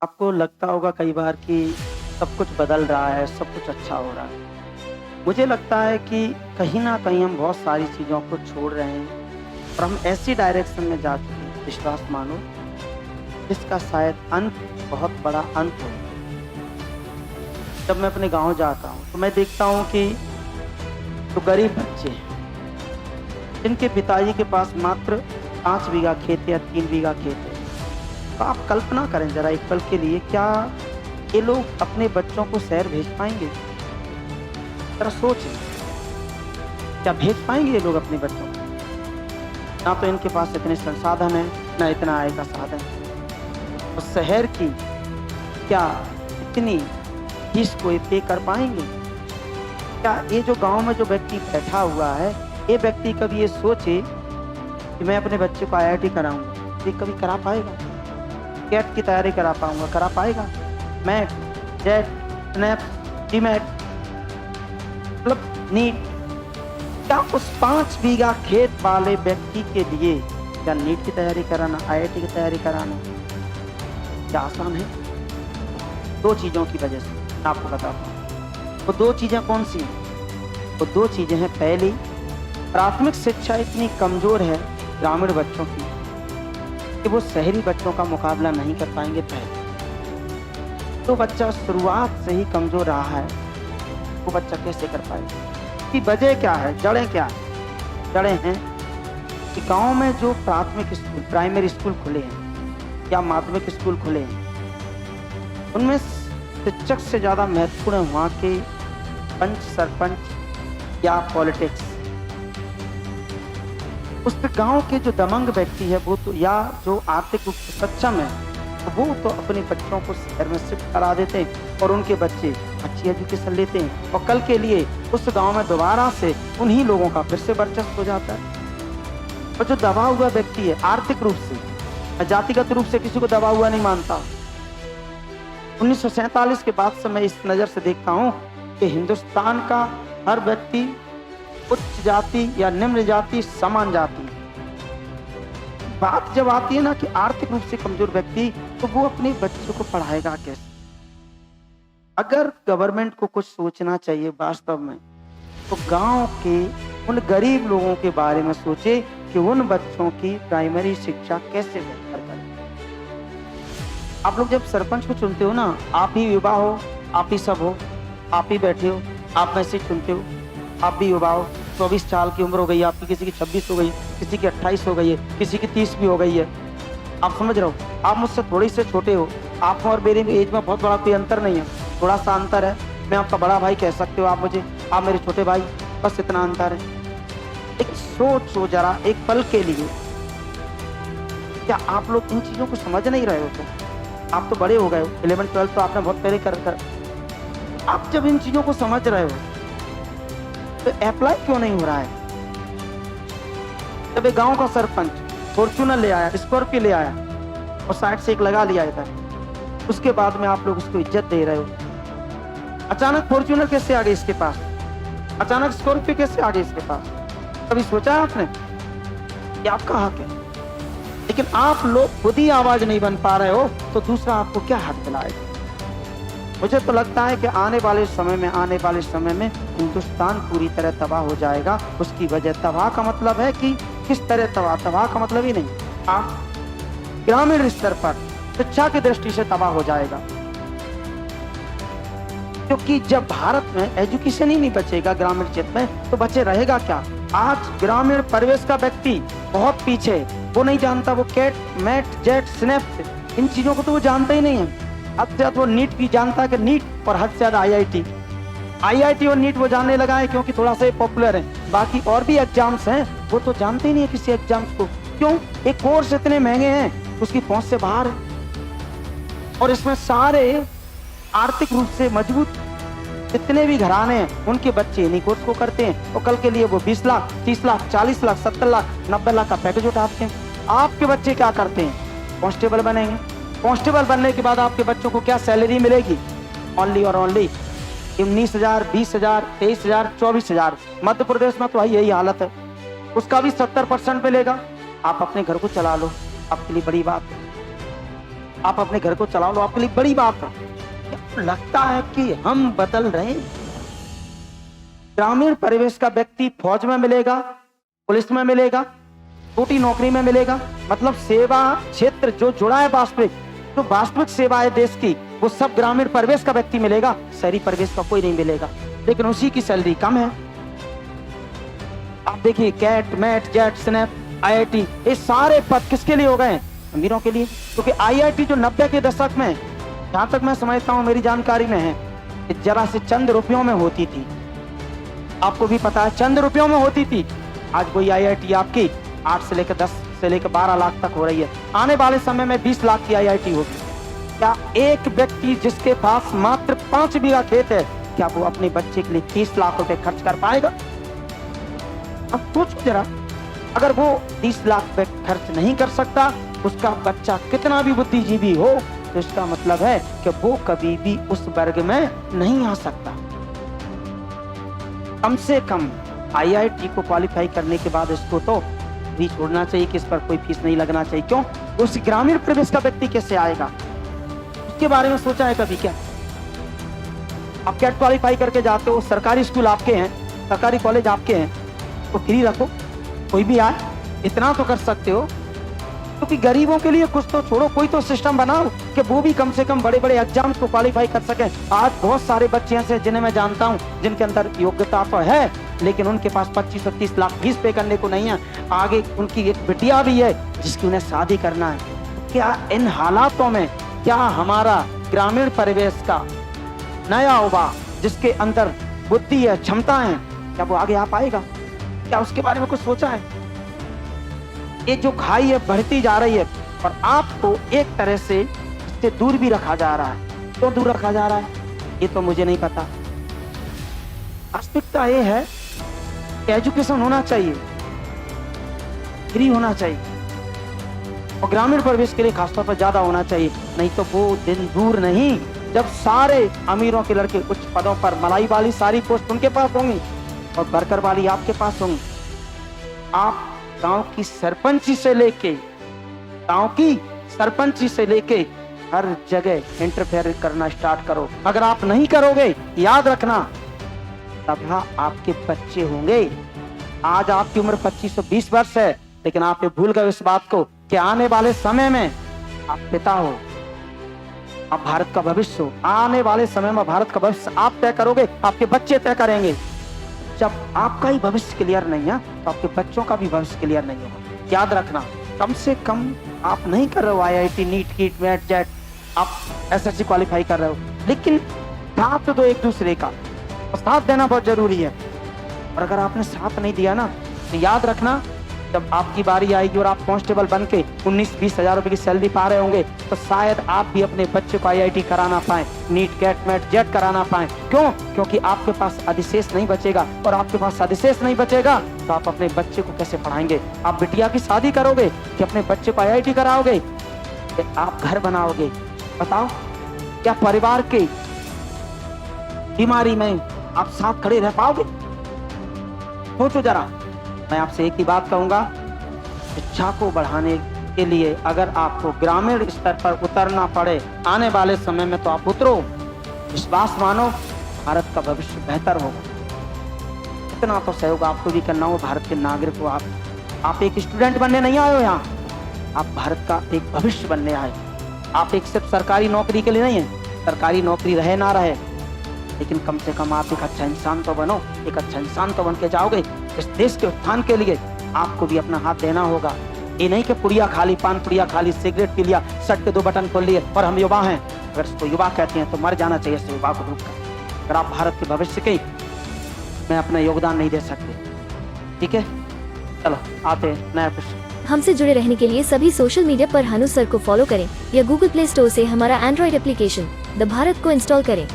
आपको लगता होगा कई बार कि सब कुछ बदल रहा है, सब कुछ अच्छा हो रहा है। मुझे लगता है कि कहीं न कहीं हम बहुत सारी चीज़ों को छोड़ रहे हैं और हम ऐसी डायरेक्शन में जा चुके हैं, विश्वास मानो, जिसका शायद अंत बहुत बड़ा अंत हो। जब मैं अपने गाँव जाता हूँ, तो मैं देखता हूँ कि जो गरीब बच्चे हैं, जिनके पिताजी के पास मात्र 5 बीघा खेत या 3 बीघा खेत है, तो आप कल्पना करें ज़रा एक पल के लिए, क्या ये लोग अपने बच्चों को शहर भेज पाएँगे? ज़रा सोचें, क्या भेज पाएँगे ये लोग अपने बच्चों को? ना तो इनके पास इतने संसाधन हैं, ना इतना आय का साधन है। और शहर की क्या इतनी फीस को ये पे कर पाएँगे? क्या ये जो गाँव में जो व्यक्ति बैठा हुआ है, ये व्यक्ति कभी ये सोचे कि मैं अपने बच्चे को आईआईटी कराऊँगा, ये कभी करा पाएगा? कैट की तैयारी करा पाऊँगा, करा पाएगा? मैट, जेट, स्नैप, डीमैट मतलब नीट, क्या उस 5 बीघा खेत वाले व्यक्ति के लिए क्या नीट की तैयारी कराना, आईआईटी की तैयारी कराना क्या आसान है? 2 चीज़ों की वजह से मैं आपको बताता हूँ। वो 2 चीज़ें कौन-सी हैं? वो 2 चीज़ें हैं, पहली, प्राथमिक शिक्षा इतनी कमज़ोर है ग्रामीण बच्चों की कि वो शहरी बच्चों का मुकाबला नहीं कर पाएँगे पहले। तो बच्चा शुरुआत से ही कमज़ोर रहा है, वो बच्चा कैसे कर पाएगा? इसकी वजह क्या है? जड़ें क्या हैं? जड़ें हैं कि गाँव में जो प्राथमिक स्कूल, प्राइमरी स्कूल खुले हैं या माध्यमिक स्कूल खुले हैं, उनमें शिक्षक से ज़्यादा महत्वपूर्ण है वहाँ के पंच, सरपंच या पॉलिटिक्स। उस गाँव के जो दबंग व्यक्ति है वो तो, या जो आर्थिक रूप से सक्षम है, वो तो अपने बच्चों को शहर में शिफ्ट करा देते हैं और उनके बच्चे अच्छी एजुकेशन लेते हैं और कल के लिए उस गांव में दोबारा से उन्हीं लोगों का फिर से वर्चस्व हो जाता है। और जो दबा हुआ व्यक्ति है आर्थिक रूप से, मैं जातिगत रूप से किसी को दबा हुआ नहीं मानता। 1947 के बाद से मैं इस नज़र से देखता हूँ कि हिंदुस्तान का हर व्यक्ति उच्च जाति या निम्न जाति, समान जाति। बात जब आती है ना कि आर्थिक रूप से कमजोर व्यक्ति, तो वो अपने बच्चों को पढ़ाएगा कैसे? अगर गवर्नमेंट को कुछ सोचना चाहिए वास्तव में, तो गांव के उन गरीब लोगों के बारे में सोचे कि उन बच्चों की प्राइमरी शिक्षा कैसे बेहतर करें। आप लोग जब सरपंच को चुनते हो ना, आप ही युवा हो, आप ही सब हो, आप ही बैठे हो, आप में से चुनते हो, आप भी युवा हो, 24 साल की उम्र हो गई है आपकी, किसी की 26 हो गई, किसी की 28 हो गई है, किसी की 30 भी हो गई है। आप समझ रहे हो, आप मुझसे थोड़ी से छोटे हो, आप और मेरी एज में बहुत बड़ा कोई अंतर नहीं है, थोड़ा सा अंतर है। मैं आपका बड़ा भाई कह सकते हो आप मुझे, आप मेरे छोटे भाई, बस इतना अंतर है। एक सोचो जरा एक पल के लिए, क्या आप लोग इन चीज़ों को समझ नहीं रहे हो? तो आप तो बड़े हो गए हो, 11-12 तो आपने बहुत पहले कर आप जब इन चीज़ों को समझ रहे हो तो अप्लाई क्यों नहीं हो रहा है? जब एक गांव का सरपंच फॉर्च्यूनर ले आया, स्कॉर्पियो ले आया और साइड से एक लगा लिया इधर, उसके बाद में आप लोग उसको इज्जत दे रहे हो। अचानक फॉर्च्यूनर कैसे आ गई इसके पास? अचानक स्कॉर्पियो कैसे आ गई इसके पास? कभी सोचा आपने? ये आपका हक है, लेकिन आप लोग खुद ही आवाज नहीं बन पा रहे हो, तो दूसरा आपको क्या हक दिलाएगा? मुझे तो लगता है कि आने वाले समय में हिंदुस्तान पूरी तरह तबाह हो जाएगा। उसकी वजह, तबाह का मतलब है कि किस तरह तबाह का मतलब ही नहीं, आप ग्रामीण स्तर पर शिक्षा की दृष्टि से तबाह हो जाएगा। क्योंकि जब भारत में एजुकेशन ही नहीं बचेगा ग्रामीण क्षेत्र में, तो बचे रहेगा क्या? आज ग्रामीण परिवेश का व्यक्ति बहुत पीछे, वो नहीं जानता, वो कैट, मैट, जेट, स्नैप, इन चीजों को तो वो जानता ही नहीं है। हद से ज्यादा वो नीट भी जानता है कि नीट, और हद से ज्यादा आईआईटी और नीट वो जानने लगा है क्योंकि थोड़ा सा पॉपुलर है। बाकी और भी एग्जाम्स हैं वो तो जानते ही नहीं है किसी एग्जाम्स को। क्यों? एक कोर्स इतने महंगे हैं, उसकी पहुंच से बाहर है। और इसमें सारे आर्थिक रूप से मजबूत जितने भी घराने हैं, उनके बच्चे इन्हीं कोर्स को करते हैं और कल के लिए वो 20 लाख, 30 लाख, 40 लाख, 70 लाख, 90 लाख का पैकेज उठाते हैं। आपके बच्चे क्या करते हैं? कांस्टेबल बनेंगे। कांस्टेबल बनने के बाद आपके बच्चों को क्या सैलरी मिलेगी? ओनली और ओनली 19,000, 20,000, 23,000, 24,000। मध्य प्रदेश में तो यही हालत है, उसका भी 70% मिलेगा। आप अपने घर को चला लो, आपके लिए बड़ी बात है। आप अपने घर को चला लो, आपके लिए बड़ी बात है। क्या लगता है कि हम बदल रहे हैं? ग्रामीण परिवेश का व्यक्ति फौज में मिलेगा, पुलिस में मिलेगा, छोटी नौकरी में मिलेगा, मतलब सेवा क्षेत्र जो जुड़ा है वास्तविक, जो वास्तविक सेवा है देश की, वो सब ग्रामीण परिवेश का व्यक्ति मिलेगा, शहरी परिवेश का कोई नहीं मिलेगा। लेकिन उसी की सैलरी कम है। आप देखिए cat, mat, jet, snap, IIT, ये सारे पद किसके लिए हो गए हैं? अमीरों के लिए। क्योंकि IIT जो 90 के दशक में, जहां तक मैं समझता हूं, मेरी जानकारी में है, जरा से चंद रुपयों में होती थी। आपको भी पता है, चंद रुपयों में होती थी। आज कोई IIT आपकी 8 से लेकर 10 से लेकर 12 लाख तक हो रही है। आने वाले समय में 20 लाख की IIT होगी। क्या एक व्यक्ति जिसके पास मात्र 5 बीघा खेत है, क्या वो अपने बच्चे के लिए 30 लाख रुपए खर्च कर पाएगा? अब सोचो जरा, अगर वो 30 लाख रुपए खर्च नहीं कर सकता, उसका बच्चा कितना भी बुद्धिजीवी हो, तो इसका मतलब है कि वो कभी भी उस वर्ग में नहीं आ सकता। कम से कम IIT को क्वालिफाई करने के बाद इसको तो भी छोड़ना चाहिए कि इस पर कोई फीस नहीं लगना चाहिए। क्यों? उस ग्रामीण प्रदेश का व्यक्ति कैसे आएगा, उसके बारे में सोचा है कभी क्या? आप कैट क्वालिफाई करके जाते हो, सरकारी स्कूल आपके हैं, सरकारी कॉलेज आपके हैं, तो फ्री रखो, कोई भी आए, इतना तो कर सकते हो। क्योंकि गरीबों के लिए कुछ तो छोड़ो, कोई तो सिस्टम बनाओ कि वो भी कम से कम बड़े बड़े एग्जाम्स को क्वालिफाई कर सकें। आज बहुत सारे बच्चे ऐसे जिन्हें मैं जानता हूं, जिनके अंदर योग्यता तो है, लेकिन उनके पास 25 और 30 लाख फीस पे करने को नहीं है। आगे उनकी एक बिटिया भी है जिसकी उन्हें शादी करना है। क्या इन हालातों में, क्या हमारा ग्रामीण परिवेश का नया युवा जिसके अंदर बुद्धि है, क्षमता है, क्या वो आगे आ पाएगा? क्या उसके बारे में कुछ सोचा है? ये जो खाई है बढ़ती जा रही है और आपको एक तरह से इससे दूर भी रखा जा रहा है। क्यों दूर रखा जा रहा है, ये तो मुझे नहीं पता। वास्तविकता ये है कि एजुकेशन होना चाहिए, फ्री होना चाहिए, और ग्रामीण परिवेश के लिए खासतौर पर ज्यादा होना चाहिए। नहीं तो वो दिन दूर नहीं जब सारे अमीरों के लड़के उच्च पदों पर, मलाई वाली सारी पोस्ट उनके पास होंगी और वर्कर वाली आपके पास होंगी। आप गांव की सरपंची से लेके हर जगह इंटरफेयर करना स्टार्ट करो। अगर आप नहीं करोगे, याद रखना, तब आपके बच्चे होंगे। आज आपकी उम्र 25-20 वर्ष है, लेकिन आप ये भूल गए इस बात को कि आने वाले समय में आप पिता हो, आप भारत का भविष्य हो। आने वाले समय में भारत का भविष्य आप तय करोगे, आपके बच्चे तय करेंगे। जब आपका ही भविष्य क्लियर नहीं है, तो आपके बच्चों का भी भविष्य क्लियर नहीं होगा। याद रखना, कम से कम आप नहीं कर रहे हो IIT, नीट, कीट, मैट, जेट, आप SSC क्वालिफाई कर रहे हो, लेकिन साथ दो एक दूसरे का, और साथ देना बहुत जरूरी है। और अगर आपने साथ नहीं दिया ना, तो याद रखना, जब आपकी बारी आएगी और आप कांस्टेबल बन के 19-20 हजार रुपए की सैलरी पा रहे होंगे, तो शायद आप भी अपने बच्चे को IIT कराना पाए, नीट, कैट, मैट, जेट कराना पाए। क्यों? क्योंकि आपके पास अधिशेष नहीं बचेगा, और आपके पास अधिशेष नहीं बचेगा तो आप अपने बच्चे को कैसे पढ़ाएंगे? आप बिटिया की शादी करोगे कि अपने बच्चे को IIT कराओगे? आप घर बनाओगे? बताओ, क्या परिवार के बीमारी में आप साथ खड़े रह पाओगे? सोचो जरा। मैं आपसे एक ही बात कहूंगा, शिक्षा को बढ़ाने के लिए अगर आपको ग्रामीण स्तर पर उतरना पड़े आने वाले समय में, तो आप उतरो। विश्वास मानो, भारत का भविष्य बेहतर होगा। इतना तो सहयोग आपको भी करना हो, भारत के नागरिक हो। आप एक स्टूडेंट बनने नहीं आए हो यहाँ, आप भारत का एक भविष्य बनने आए। आप एक सिर्फ सरकारी नौकरी के लिए नहीं है, सरकारी नौकरी रहे ना रहे, लेकिन कम से कम आप एक अच्छा इंसान तो बनो। एक अच्छा इंसान तो बन के जाओगे। इस देश के उत्थान के लिए आपको भी अपना हाथ देना होगा। ये नहीं कि पुड़िया खा ली, पान पुड़िया खा ली, सिगरेट पी लिया, शर्ट के 2 बटन खोल लिए और हम युवा हैं। अगर इसको युवा कहते हैं तो मर जाना चाहिए इस युवा को रोककर। अगर आप भारत के भविष्य के में अपना योगदान नहीं दे सकते, ठीक है? चलो आते हैं नया कुछ। हमसे जुड़े रहने के लिए सभी सोशल मीडिया पर हनु सर को फॉलो करें या गूगल प्ले स्टोर से हमारा एंड्रॉइड एप्लीकेशन द भारत को इंस्टॉल करें।